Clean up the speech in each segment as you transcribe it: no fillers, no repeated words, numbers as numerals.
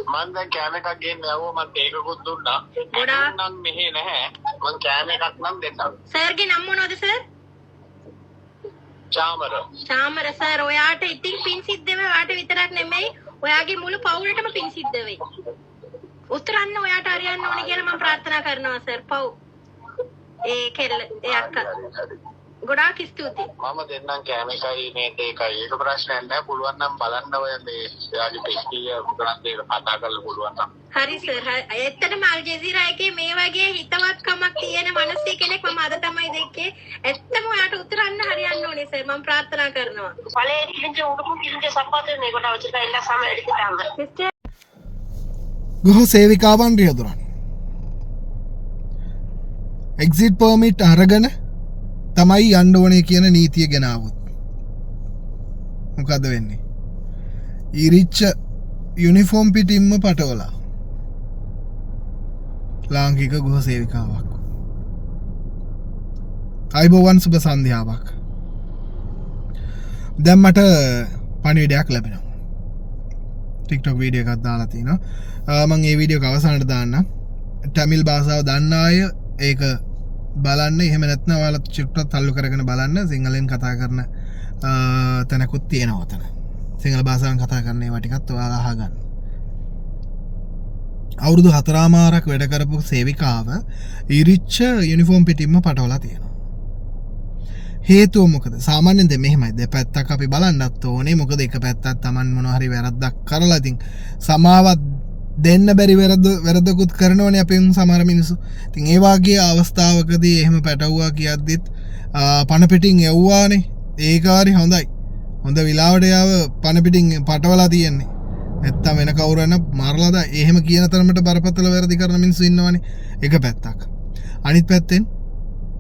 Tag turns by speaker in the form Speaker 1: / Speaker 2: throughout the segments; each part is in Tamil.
Speaker 1: මම දැන් කෑම එකක් ගෙන්න යවුවා මම ඒකකුත් දුන්නා. ගොඩාක් නම් මෙහෙ නැහැ. මම කෑම එකක් නම් දෙන්නම්.
Speaker 2: සර්ගේ නම මොනවද සර්?
Speaker 1: චාමර.
Speaker 2: චාමර සර් ඔයාට ඉතින් පින් සිද්ධ වෙයි. ඔයාට විතරක් නෙමෙයි ඔයාගේ මුළු පවුලටම පින් සිද්ධ වෙයි. උත්තරන්න ඔයාට හරියන්න ඕනේ කියලා මම ප්‍රාර්ථනා කරනවා සර්. පව්. ඒ කෙල්ල ඒ අක්කා. ගොඩාක් ස්තුතියි.
Speaker 1: මම දෙන්නම් කෑම එකයි මේ දෙකයි. ඒක ප්‍රශ්නයක් නෑ. පුළුවන් නම් බලන්න ඔය මේ එයාගේ පෙස්ටිය උගලන් දෙක කතා කරලා පුළුවන් නම්.
Speaker 2: හරි සර්. ඇත්තටම අල් ජසීරා එකේ මේ වගේ හිතවත්කමක් තියෙන මිනිස්සෙ කෙනෙක් මම අද තමයි දැක්කේ. ඇත්තම ඔයාට උත්තරන්න හරියන්න ඕනේ සර්. මම ප්‍රාර්ථනා කරනවා.
Speaker 3: පළේ කිලින්ජ උඩුකු කිලින්ජ සම්පාදනය කොට අවශ්‍යතා එල්ල සම එඩිටාම.
Speaker 2: සිස්ටර්
Speaker 4: ගෘහ සේවිකාවන් රියදුරන් එක්සිට් පර්මිට් අරගෙන තමයි යන්න ඕනේ කියන නීතිය ගෙනාවොත් මොකද වෙන්නේ? ඉරිච්ච යුනිෆෝම් පිටින්ම පටවලා ලාංකික ගෘහ සේවිකාවක්. අයිබෝවන් සුබ සන්ධ්‍යාවක්. දැන් මට පණිවිඩයක් ලැබෙනවා. ටික්ටොක් වීඩියෝ එකක් දාලා තිනවා. මම මේ වීඩියෝ එක අවසානට දාන්නම්. තමිල් භාෂාව දන්න අය ඒක බලන්න. එහෙම නැත්නම් ඔයාලා චුට්ටක් තල්ලු කරගෙන බලන්න. සිංහලෙන් කතා කරන තැනකුත් තියෙනවා ඔතන. සිංහල භාෂාවෙන් කතා කරන ඒවා ටිකත් ඔයාලා අහගන්න. අවුරුදු 4මාරක් වැඩ කරපු සේවිකාව ඉරිච්ච යුනිෆෝම් පිටින්ම පටවලා තියෙනවා. හේතුව මොකද? සාමාන්‍යයෙන් දැන් මෙහෙමයි. දෙපැත්තක් අපි බලන්නත් ඕනේ. මොකද එක පැත්තක් Taman මොන හරි වැරද්දක් කරලා ඉතින් සමාවක් දෙන්න බැරි වැරදකුත් කරනවනේ අපෙන් සමහර මිනිස්සු. ඉතින් ඒ වගේ අවස්ථාවකදී එහෙම පැටවුවා කියද්දිත් පණ පිටින් යවුවානේ. ඒක හරි හොඳයි. හොඳ විලාවට යාව පණ පිටින් පටවලා තියෙන්නේ. නැත්තම් වෙන කවුරු වෙන මාරලා දා එහෙම කියන තරමට බරපතල වැරදි කරන මිනිස්සු ඉන්නවනේ. එක පැත්තක්. අනිත් පැත්තෙන්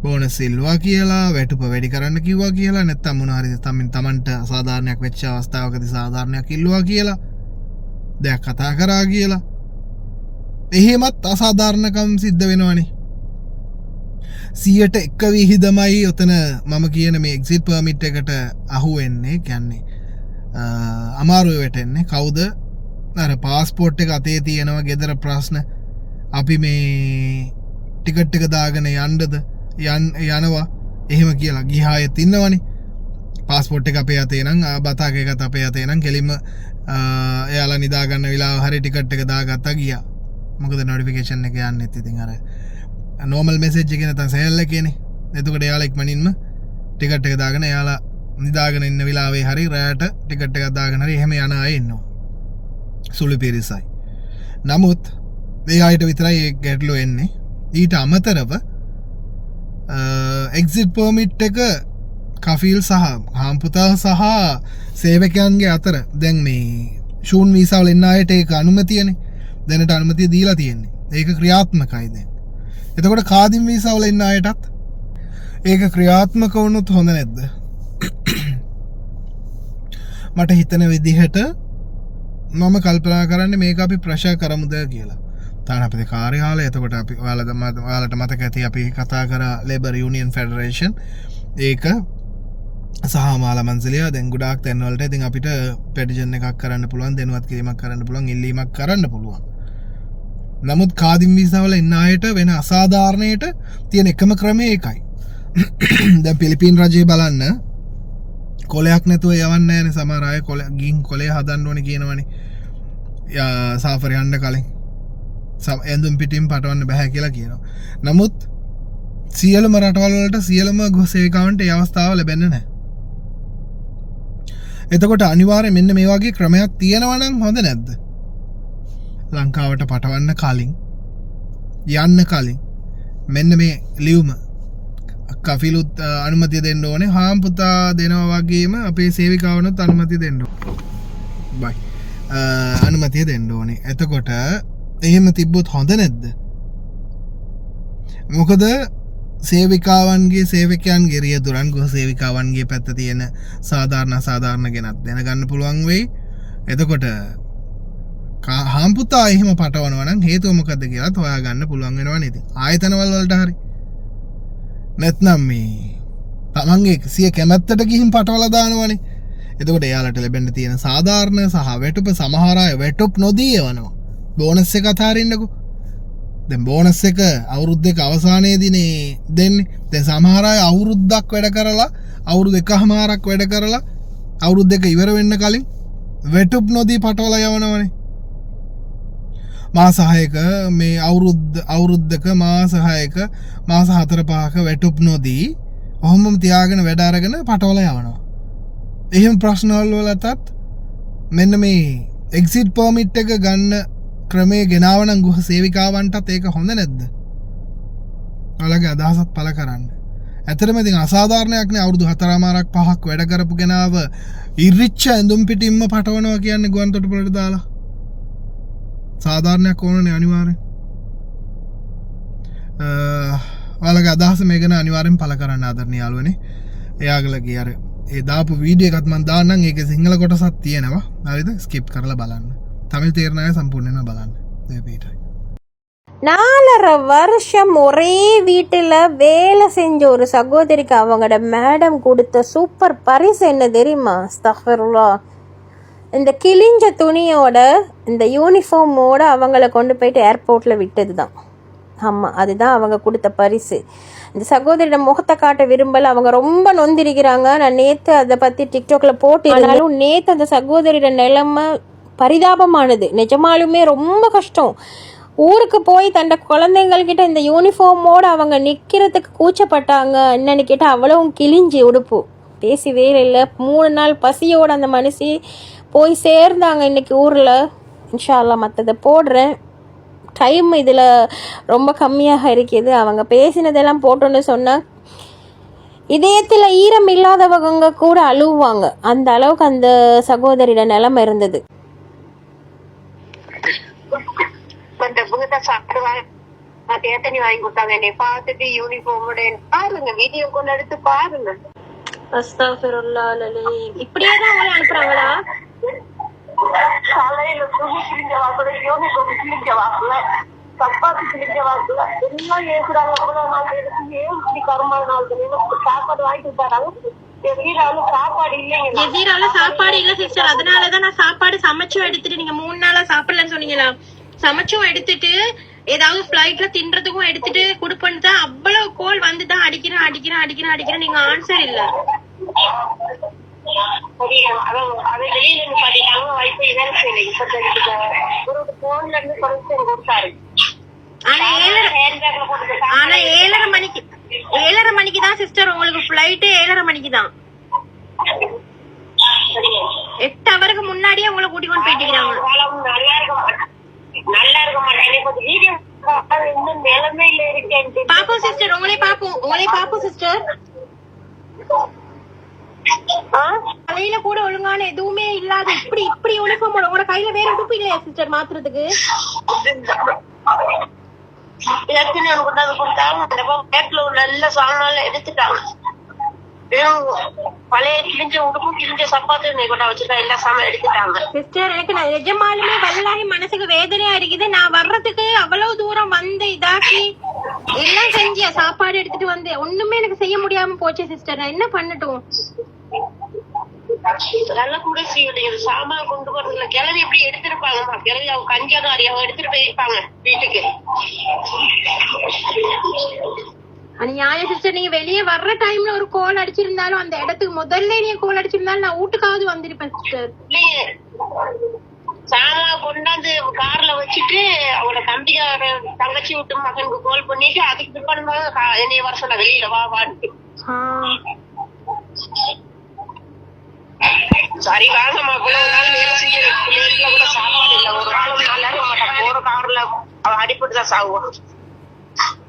Speaker 4: බෝනස් ඉල්ලුවා කියලා වැටුප වැඩි කරන්න කිව්වා කියලා නැත්තම් මොන හරි තමන්ට අසාධාරණයක් වෙච්ච අවස්ථාවකදී සාධාරණයක් ඉල්ලුවා කියලා දෙයක් කතා කරා කියලා එහෙමත් අසාධාරණකම් සිද්ධ වෙනවනේ. 100% විහිදමයි ඔතන මම කියන මේ එක්සිට් පර්මිට් එකට අහු වෙන්නේ. කියන්නේ අමාරුව වැටෙන්නේ කවුද? අර පාස්පෝර්ට් එක අතේ තියෙනවා ගෙදර ප්‍රශ්න. අපි මේ ටිකට් එක දාගෙන යන්නද යනවා එහෙම කියලා ගිහායෙත් ඉන්නවනේ. පාස්පෝර්ට් එක අපේ අතේ නම් බතාක එකත් අපේ අතේ නම් කෙලින්ම එයාලා නිදා ගන්න වෙලාව හරි ටිකට් එක දාගත්තා ගියා. මොකද නොටිෆිකේෂන් එක යන්නෙත් ඉතින් අර නෝමල් මෙසේජ් එක නැත්නම් සෙල් එකේනේ. එතකොට එයාලා ඉක්මනින්ම ටිකට් එක දාගෙන එයාලා නිදාගෙන ඉන්න වෙලාවේ හරි රැයට ටිකට් එකක් දාගෙන හරි එහෙම යන අය ඉන්නවා. සුළු පිරිසයි. නමුත් මේ අයට විතරයි ඒ ගැටලුව එන්නේ. ඊට අමතරව එක්සිට් පර්මිට් එක කෆීල් සහ හාම්පුතා සහ සේවකයන්ගේ අතර දැන් මේ ෂූන් වීසාවල එන්න අයට ඒක අනුමතියනේ. දැනට අනුමතිය දීලා තියෙන්නේ. ඒක ක්‍රියාත්මකයි දැන්. එතකොට කාදින් වීසාවල එන්න අයටත් ඒක ක්‍රියාත්මක වුණොත් හොඳ නැද්ද? මට හිතන විදිහට මම කල්පනා කරන්නේ මේක අපි ප්‍රශා කරමුද කියලා. තාන අපේ කාර්යාලය එතකොට අපි ඔයාලට මතක ඇති අපි කතා කරා ලේබර් යුනියන් ෆෙඩරේෂන් ඒක සහමාල මන්සලිය දැන් ගොඩාක් තැන්වලට ඉතින් අපිට පෙටිෂන් එකක් කරන්න පුළුවන් දැනුවත් කිරීමක් කරන්න පුළුවන් ඉල්ලීමක් කරන්න පුළුවන්. නමුත් කාදින් වීසාවල ඉන්න අයට වෙන අසාධාරණයට තියෙන එකම ක්‍රමය ඒකයි. දැන් පිලිපීන් රජය බලන්න කොලයක් නැතුව යවන්න නැහැ සමහර අය ගින් කොලේ හදන්න ඕනේ කියනවනේ. සාෆරේ යන්න කලින් ඇඳුම් පිටින් පටවන්න බෑ කියලා කියනවා. නමුත් සියලුම රටවල් වලට සියලුම ගෘහ සේවිකාවන්ට ඒ අවස්ථාව ලැබෙන්නේ නැහැ. එතකොට අනිවාර්යයෙන් මෙන්න මේ වගේ ක්‍රමයක් තියෙනවා නම් හොඳ නැද්ද? ලංකාවට පටවන්න කලින් යන්න කලින් මෙන්න මේ ලියුම කෆිලුත් අනුමතිය දෙන්න ඕනේ. හාම්පුතා දෙනවා වගේම අපේ සේවිකාවනුත් අනුමතිය දෙන්න ඕනේ. අනුමතිය දෙන්න ඕනේ. එතකොට එහෙම තිබ්බොත් හොඳ නැද්ද? මොකද සේවිකාවන්ගේ සේවකයන්ගේ රියදුරන් ගෘහ සේවිකාවන්ගේ පැත්ත තියෙන සාධාරණ අසාධාරණ ගැනත් දැනගන්න පුළුවන් වෙයි. එතකොට හාම්පුතා එහෙම පටවනවා නම් හේතුව මොකද්ද කියලා හොයාගන්න පුළුවන් වෙනවා නේද? ආයතනවල වලට හරි. නැත්නම් මේ තමන්ගේ සිය කැමැත්තට ගිහින් පටවලා දානවනේ. එතකොට එයාලට ලැබෙන්න තියෙන සාධාරණ සහ වැටුප සමහර අය වැටුප් නොදී යවනවා. බෝනස් එක අතාරින්නකෝ. දැන් බෝනස් එක අවුරුදු දෙක අවසානයේදීනේ දෙන්නේ. දැන් සමහර අය අවුරුද්දක් වැඩ කරලා අවුරුදු එකමාරක් වැඩ කරලා අවුරුදු දෙක ඉවර වෙන්න කලින් වෙටුප් නොදී පටවලා යවනවනේ. මාස 6ක මේ අවුරුද්දක මාස 6ක මාස 4-5ක වෙටුප් නොදී ඔහොමම තියාගෙන වැඩ අරගෙන පටවලා යවනවා. එහෙම ප්‍රශ්නවල වලටත් මෙන්න මේ එක්සිට් පර්මිට් එක ගන්න ක්‍රමයේ ගෙනාවනම් ගෘහ සේවිකාවන්ටත් ඒක හොඳ නැද්ද? ඔයාලගේ අදහසත් පළ කරන්න. ඇත්තටම ඉතින් අසාධාරණයක් නේ අවුරුදු 4මාරක් 5ක් වැඩ කරපු කෙනාව ඉරිච්ච ඇඳුම් පිටින්ම පටවනවා කියන්නේ ගුවන් තොටුපළට දාලා. සාධාරණයක් ඕනනේ අනිවාර්යෙන්. ඔයාලගේ අදහස මේ ගැන අනිවාර්යෙන් පළ කරන්න ආදරණීය යාළුවනේ. එයාගලගේ අර ඒ දාපු වීඩියෝ එකත් මම දාන්නම්. ඒකේ සිංහල කොටසක් තියෙනවා. හරිද? ස්කිප් කරලා බලන්න. தமிழ் தேர்ன சம்பூர்ணமா பலான் தேவையிட்டாய்.
Speaker 2: 4.5 வருஷம் ஒரே வீட்டில் வேலை செஞ்ச ஒரு சகோதரிக்கு அவங்களோட மேடம் கொடுத்த சூப்பர் பரிசு என்ன தெரியுமா? அஸ்தக்ஃபிருல்லாஹ். இந்த கிழிஞ்ச துணியோட இந்த யூனிஃபார்மோட அவங்கள கொண்டு போயிட்டு ஏர்போர்ட்டில் விட்டது தான். ஆமாம், அதுதான் அவங்க கொடுத்த பரிசு. இந்த சகோதரியோட முகத்தை காட்ட விரும்பல, அவங்க ரொம்ப நொந்திருக்கிறாங்க. நான் நேற்று அதை பற்றி டிக்டாக்ல போட்டிருந்தாலும் நேற்று அந்த சகோதரியோட நிலைமை பரிதாபமானது. நிஜமாலுமே ரொம்ப கஷ்டம். ஊருக்கு போய் தன்னோட குழந்தைங்கள்கிட்ட இந்த யூனிஃபார்மோடு அவங்க நிற்கிறதுக்கு கூச்சப்பட்டாங்க. என்னன்னு கேட்டால் அவ்வளவும் கிழிஞ்சி உடுப்பு. பேசி வேறு இல்லை. 3 நாள் பசியோடு அந்த மனுஷி போய் சேர்ந்தாங்க இன்னைக்கு ஊரில். இன்ஷா அல்லாஹ் மற்றதை போடுறேன். டைம் இதில் ரொம்ப கம்மியாக இருக்குது. அவங்க பேசினதெல்லாம் போட்டோன்னு சொன்னால் இதயத்தில் ஈரம் இல்லாதவங்க கூட அழுவாங்க. அந்த அளவுக்கு அந்த சகோதரியோட நிலைமை இருந்தது.
Speaker 3: தேத்தனி வாங்கி கொடுத்தாங்க. என்னை பார்த்துட்டு யூனிஃபார்மோட பாருங்க, வீடியோ கொண்டு எடுத்து பாருங்க.
Speaker 2: இப்படியே தான் அவங்கள அனுப்புறாங்களா?
Speaker 3: காலையில துணி கிழிஞ்ச வாக்குல, யூனிஃபார்ம் கிழிஞ்ச வாக்குல, சப்பாத்தி கிழிஞ்ச வாக்குல எல்லாம் ஏசுறாங்க. ஏன் கருமான நாள் சாப்பாடு வாங்கி தராங்க. சாப்பாடு இல்லைங்க,
Speaker 2: சாப்பாடு இல்ல சிஸ்டர். அதனாலதான் நான் சாப்பாடு சமைச்சும் எடுத்துட்டு, நீங்க 3 நாளா சாப்பிடலன்னு சொன்னீங்களா, சமைச்சும் எடுத்துட்டு ஏதாவது பிளைட்ல தின்றதுக்கும் எடுத்துட்டு கொடுப்பேன்னு தான் அவ்வளவு கோல் வந்து தான் அடிக்கிறேன். நீங்க ஆன்சர் இல்ல. ஆனா 7:30 மணிக்கு தான் சிஸ்டர் உங்களுக்கு பிளைட். 7:30 மணிக்கு தான். 8 ஹவருக்கு முன்னாடியே உங்களை கூட்டிக் கொண்டு போயிட்டுக்கிறாங்க.
Speaker 3: நல்லா இருக்க மாட்டேன். நிலைமையில இருக்கேன்.
Speaker 2: பாப்போம் சிஸ்டர், உங்களே பாப்போம் சிஸ்டர். கையில கூட ஒழுங்கான எதுவுமே இல்லாத இப்படி யூனிஃபார்ம் உங்களோட கையில வேற உடுப்பு இல்லையா சிஸ்டர் மாத்துறதுக்கு?
Speaker 3: நல்ல சாமான் எடுத்துட்டாங்க. பழைய கிழிஞ்ச உடுப்பும் கிழிஞ்ச சப்பாத்து கொண்டா வச்சுட்டா எல்லா சாமான் எடுத்துட்டாங்க.
Speaker 2: சிஸ்டர், எனக்கு நிஜமாலுமே வல்லாஹி மனசுக்கு வேதனையா இருக்குது. நான் வர்றதுக்கு அவ்வளவு தூரம் வந்து இதாக்கி எல்லாம் செஞ்ச சாப்பாடு எடுத்துட்டு வந்து ஒண்ணுமே எனக்கு செய்ய முடியாம போச்சு சிஸ்டர். நான் என்ன பண்ணட்டும்?
Speaker 3: நல்லா கூட செய்ய சாமான் கொண்டு போறதுல கிளவி எப்படி எடுத்திருப்பாங்கம்மா. கிளவி அவங்க கஞ்சாதாரி அவங்க எடுத்துட்டு போயிருப்பாங்க வீட்டுக்கு.
Speaker 2: நியாய சிஸ்டர், நீங்க வெளியே வர்ற டைம்ல ஒரு கோல் அடிச்சிருந்தாலும் அந்த இடத்துக்கு முதல்ல நீங்க கோல் அடிச்சிருந்தாலும் நான் வீட்டுக்காவது வந்திருப்பேன் சிஸ்டர்.
Speaker 3: சாமான் கொண்டாந்து கார்ல வச்சுட்டு அவங்களோட தம்பிக்கார தங்கச்சி விட்டு மகனுக்கு கோல் பண்ணிட்டு அதுக்கு பிற்பாடு என்னைய வர சொல்ல வெளியில வாட்டு. சரி வாங்கம்மா, இவ்வளவு நாள் வேலை செய்ய கூட சாப்பாடு இல்ல. ஒரு நாளும் நல்லா இருக்க மாட்டான். போற கார்ல அவ அடிப்பட்டுதான் சாகுவான்.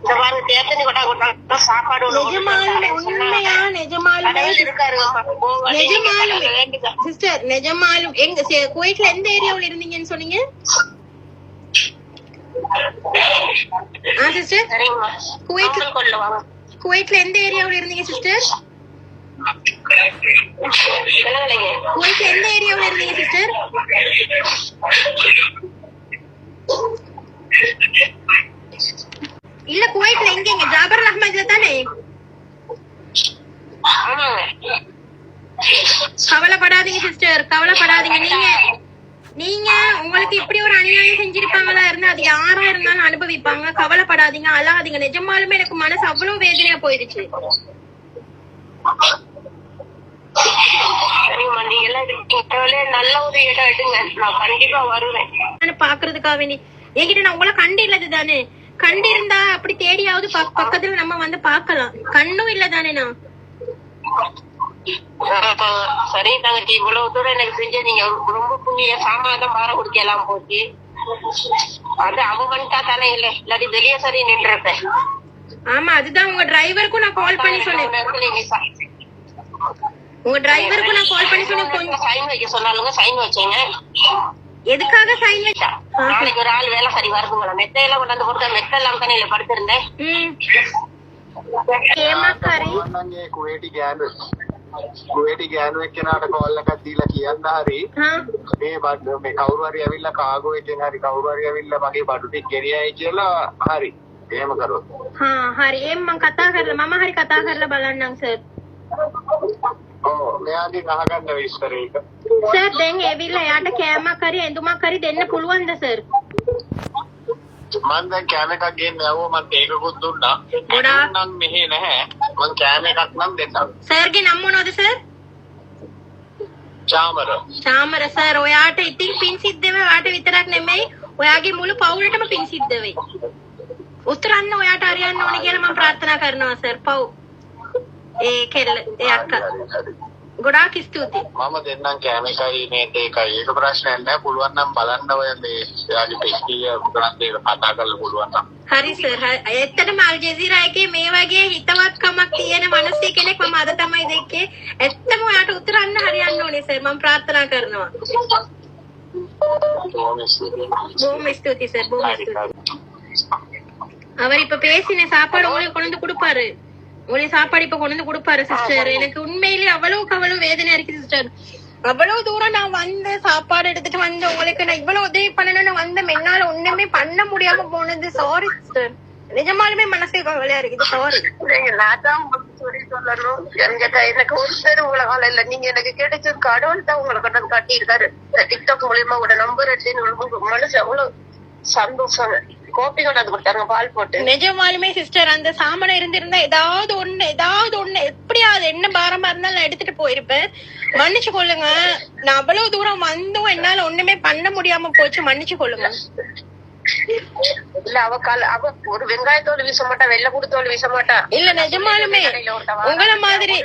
Speaker 3: இந்த மாதிரி தேத்தனி கொட்டா கொட்டா சாப்பாடு
Speaker 2: சிஸ்டர். நிஜமாலும் எங்க குவைட்ல எந்த ஏரியாவுல இருந்தீங்கன்னு சொன்னீங்க? சிஸ்டர், குவைட்ல எந்த ஏரியாவுல இருந்தீங்க சிஸ்டர்? குவைட்ல எந்த ஏரியாவுல இருந்தீங்க சிஸ்டர்? இல்ல குவைட்ல எங்க? ஜாபர் அஹ்மத்ல தானே? கவலைப்படாதீங்க சிஸ்டர், கவலைப்படாதீங்க. நீங்க உங்களை உங்களுக்கு இப்படி ஒரு அநியாயம் செஞ்சிருப்பாங்களா இருந்தா அது யாரா இருந்தாலும் அனுபவிப்பாங்க. கவலைப்படாதீங்க, அழாதீங்க. நிஜமாலுமே எனக்கு மனசு அவ்வளவு வேதனையா போயிடுச்சு.
Speaker 3: சரிம்மா, நீங்க எல்லாம் நல்ல ஒரு இடம் எடுங்க, நான் கண்டிப்பா வருவேன்.
Speaker 2: பாக்குறதுக்காக வேண்டி என்கிட்ட நான் உங்களை கண்டு இல்லது தானே, கண்டு இருந்தா அப்படி தேடியாவது பக்கத்துல நம்ம வந்து பாக்கலாம். கண்ணும் இல்ல தானே நான்.
Speaker 3: சரி தங்கச்சி, இவ்வளவு தூரம் எனக்கு செஞ்ச நீங்க ரொம்ப புண்ணிய சாமான் மாற குடிக்கலாம் போச்சு. அது அவன்ட்டா தானே இல்ல, இல்லாட்டி வெளியே சரி நின்றுப்பேன்.
Speaker 2: ஆமா, அதுதான் உங்க டிரைவருக்கும் நான் கால் பண்ணி சொன்னேன். உங்க டிரைவருக்கு நான் கால் பண்ணி சொன்னேன். கொஞ்சம்
Speaker 3: சைன் வைக்க சொன்னாலுங்க, சைன் வச்சேங்க.
Speaker 2: எதுக்காக சைன் வச்சா?
Speaker 3: நாளைக்கு ஒரு ஆள் வேலை சரி வருதுங்களா? மெத்தையெல்லாம் கொண்டாந்து கொடுத்தா மெத்த எல்லாம் தானே படுத்திருந்தேன்.
Speaker 1: කුවේටි ගෑනු එක්කෙනාට කෝල් එකක් දීලා කියන්න හරි මේ කවුරු හරි ඇවිල්ලා කාගෝ එකෙන් හරි කවුරු හරි ඇවිල්ලා මගේ බඩු ටික ගෙනියයි කියලා හරි එහෙම කරොත්.
Speaker 2: හරි එහෙනම් මම කතා කරලා මම හරි කතා කරලා බලන්නම් සර්.
Speaker 1: මෙයාගෙන් අහගන්න විස්තර එක.
Speaker 2: සර් දැන් ඇවිල්ලා එයාට කෑමක් හරි ඇඳුමක් හරි දෙන්න පුළුවන්ද සර්?
Speaker 1: මම දැන් කෑම එකක් ගෙන්න යවුවා, මම ඒකකුත් දුන්නා. නම් මෙහෙ නැහැ. මම කෑම එකක් නම් දෙන්නම්.
Speaker 2: සර්ගේ නම මොනවද සර්?
Speaker 1: චාමර.
Speaker 2: චාමර සර්, ඔයාට ඉතින් පින් සිද්ධ වෙයි. ඔයාට විතරක් නෙමෙයි, ඔයාගේ මුළු පවුලටම පින් සිද්ධ වෙයි. උත්තරන්න ඔයාට හරියන්න ඕනේ කියලා මම ප්‍රාර්ථනා කරනවා සර්. පව් ඒ කෙල්ල ඒ අක්කා ගොඩාක් ස්තුතියි.
Speaker 1: මම දෙන්නම් කෑම එකයි මේක එකයි. ඒක ප්‍රශ්නයක් නෑ. පුළුවන් නම් බලන්න ඔය මේ එයාගේ පෙස්ටිය උගලන් දෙක කතා කරලා පුළුවන් නම්.
Speaker 2: හරි සර්. ඇත්තටම අල් ජසීරා එකේ මේ වගේ හිතවත්කමක් තියෙන මිනිස්සෙ කෙනෙක් මම අද තමයි දැක්කේ. ඇත්තම ඔයාට උත්තරන්න හරියන්න ඕනේ සර්. මම ප්‍රාර්ථනා කරනවා. බොහොම ස්තුතියි සර්. බොහොම ස්තුතියි. அவர் இப்ப பேசின சாப்பாடு உங்களுக்கு கொண்டு வந்து கொடுப்பாரு. உங்களுக்கு சாப்பாடு இப்ப கொண்டு வந்து கொடுப்பாரு சிஸ்டர். எனக்கு உண்மையிலேயே அவ்வளவுக்கு அவ்வளவு வேதனையா இருக்கு சிஸ்டர். அவ்வளவு தூரம் நான் வந்து சாப்பாடு எடுத்துட்டு வந்து உங்களுக்கு நான் இவ்வளவு உதவி பண்ணணும்னு வந்த என்னால ஒண்ணுமே பண்ண முடியாம போனது. சாரி சிஸ்டர், நிஜமாலுமே மனசே கவலையா இருக்குது. சாரி.
Speaker 3: நான் தான் உங்களுக்கு சொல்லி சொல்லணும். எனக்கு ஒரு பேரு உலகம் இல்ல, நீங்க எனக்கு கிடைச்ச கடவுள் தான் உங்களை கொண்டு காட்டியிருக்காரு. டிக்டாக் மூலியமா உங்களோட நம்பர் எடுத்து மனசு எவ்வளவு சந்தோஷம். கோப்பி கொண்டாந்து கொடுத்தாங்க பால் போட்டு.
Speaker 2: நிஜமாலுமே சிஸ்டர், அந்த சாமான் இருந்திருந்தா ஏதாவது ஒண்ணு எப்படியாவது என்ன பாரமா இருந்தாலும் நான் எடுத்துட்டு போயிருப்பேன். மன்னிச்சு கொள்ளுங்க. நான் அவ்வளவு தூரம் வந்தும் என்னால ஒண்ணுமே பண்ண முடியாம போச்சு. மன்னிச்சு கொள்ளுங்க.
Speaker 3: இல்ல அவ ஒரு வெங்காயத்தோடு வீச மாட்டா, வெள்ளை குடுத்தோடு வீச மாட்டா.
Speaker 2: இல்ல நிஜமாலுமே உங்களை மாதிரி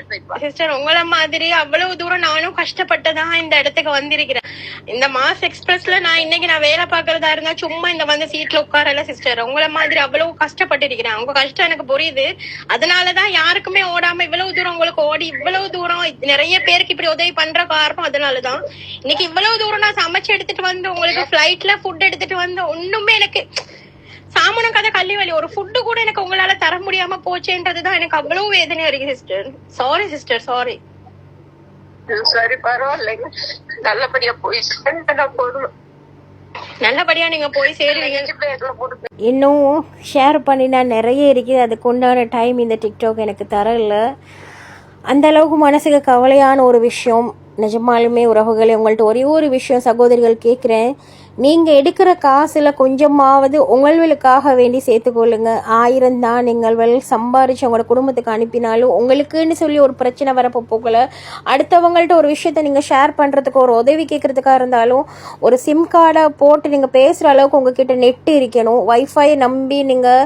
Speaker 2: சிஸ்டர், உங்களை மாதிரி அவ்வளவு தூரம் நானும் கஷ்டப்பட்டுதான் இந்த இடத்துக்கு வந்திருக்கிறேன். இந்த மாஸ் எக்ஸ்பிரஸ்ல நான் இன்னைக்கு வேலை பாக்குறதா இருந்தா சும்மா இந்த வந்து சீட்ல உட்காரல சிஸ்டர். உங்களை மாதிரி அவ்வளவு கஷ்டப்பட்டு இருக்கிறேன். உங்க கஷ்டம் எனக்கு புரியுது. அதனாலதான் யாருக்குமே ஓடாம இவ்வளவு தூரம் உங்களுக்கு ஓடி இவ்வளவு தூரம் நிறைய பேருக்கு இப்படி உதவி பண்ற காரணம் அதனாலதான். இன்னைக்கு இவ்வளவு தூரம் நான் சமைச்சு எடுத்துட்டு வந்து உங்களுக்கு பிளைட்ல ஃபுட் எடுத்துட்டு வந்து ஒண்ணுமே எனக்கு சாமனம் கதை கல்வி வலி ஒரு ஃபுட்டு கூட எனக்கு உங்களால தர முடியாம போச்சேன்றதுதான் எனக்கு அவ்வளவு வேதனையா இருக்கு சிஸ்டர். Sorry sister, sorry.
Speaker 3: சரி பரவாயில்லைங்க, நல்லபடியா போய் போதும்.
Speaker 2: நல்லபடியா நீங்க போய் சேருவீங்க.
Speaker 5: இன்னும் ஷேர் பண்ணினா நிறைய இருக்குது. அதுக்கு உண்டான டைம் இந்த டிக்டாக் எனக்கு தரல. அந்த அளவுக்கு மனசுக்கு கவலையான ஒரு விஷயம். நிஜமாலுமே உறவுகளை உங்கள்கிட்ட ஒரே ஒரு விஷயம் சகோதரிகள் கேட்குறேன். நீங்கள் எடுக்கிற காசில் கொஞ்சமாவது உங்களுக்காக வேண்டி சேர்த்துக்கொள்ளுங்க. 1000 தான் நீங்கள் சம்பாரிச்சு உங்களோட குடும்பத்துக்கு அனுப்பினாலும் உங்களுக்குன்னு சொல்லி ஒரு பிரச்சனை வரப்போ போகல. அடுத்தவங்கள்ட்ட ஒரு விஷயத்த நீங்கள் ஷேர் பண்ணுறதுக்கு ஒரு உதவி கேட்குறதுக்காக இருந்தாலும் ஒரு சிம் கார்டை போட்டு நீங்கள் பேசுகிற அளவுக்கு உங்ககிட்ட நெட்டு இருக்கணும். வைஃபை நம்பி நீங்கள்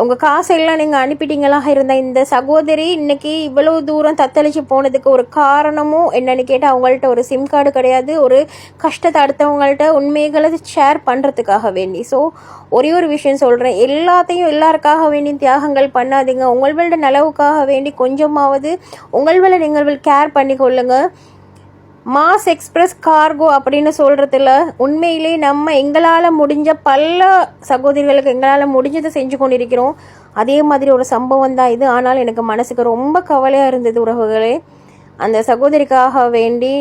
Speaker 5: உங்கள் காசெல்லாம் நீங்கள் அனுப்பிட்டீங்களாக இருந்த இந்த சகோதரி இன்னைக்கு இவ்வளவு தூரம் தத்தளிச்சு போனதுக்கு ஒரு காரணமும் என்னன்னு கேட்டால் அவங்கள்ட்ட ஒரு சிம் கார்டு கிடையாது. ஒரு கஷ்டத்தை அடுத்தவங்கள்ட்ட உண்மைகளை ஷேர் பண்ணுறதுக்காக வேண்டி. ஸோ ஒரே ஒரு விஷயம் சொல்கிறேன், எல்லாத்தையும் எல்லாருக்காக வேண்டி தியாகங்கள் பண்ணாதீங்க. உங்களோட நலவுக்காக வேண்டி கொஞ்சமாவது உங்களோட நீங்கள் கேர் பண்ணி கொள்ளுங்க. மாஸ் எக்ஸ்பிரஸ் கார்கோ அப்படின்னு சொல்கிறதுல உண்மையிலே நம்ம எங்களால் முடிஞ்ச பல சகோதரிகளுக்கு எங்களால் முடிஞ்சதை செஞ்சு கொண்டிருக்கிறோம். அதே மாதிரி ஒரு சம்பவம் தான் இது. ஆனால் எனக்கு மனசுக்கு ரொம்ப கவலையாக இருந்தது உறவுகளே. அந்த சகோதரிக்காக வேண்டி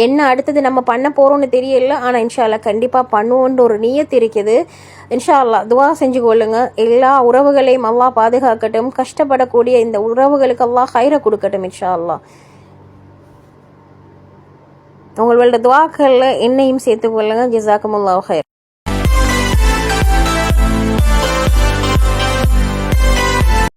Speaker 5: என்ன அடுத்தது நம்ம பண்ண போகிறோன்னு தெரியல. ஆனால் இன்ஷா அல்லாஹ் கண்டிப்பாக பண்ணுவோன்ற ஒரு நியத்து இருக்குது. இன்ஷா அல்லாஹ் துவா செஞ்சு கொள்ளுங்க. எல்லா உறவுகளையும் அல்லாஹ் பாதுகாக்கட்டும். கஷ்டப்படக்கூடிய இந்த உறவுகளுக்கு அல்லாஹ் ஹைரை கொடுக்கட்டும் இன்ஷா அல்லாஹ். உங்களோட துவாக்களில் என்னையும் சேர்த்துக்கொள்ளுங்க. ஜஸாக்குமுல்லாஹ் ஹைர்.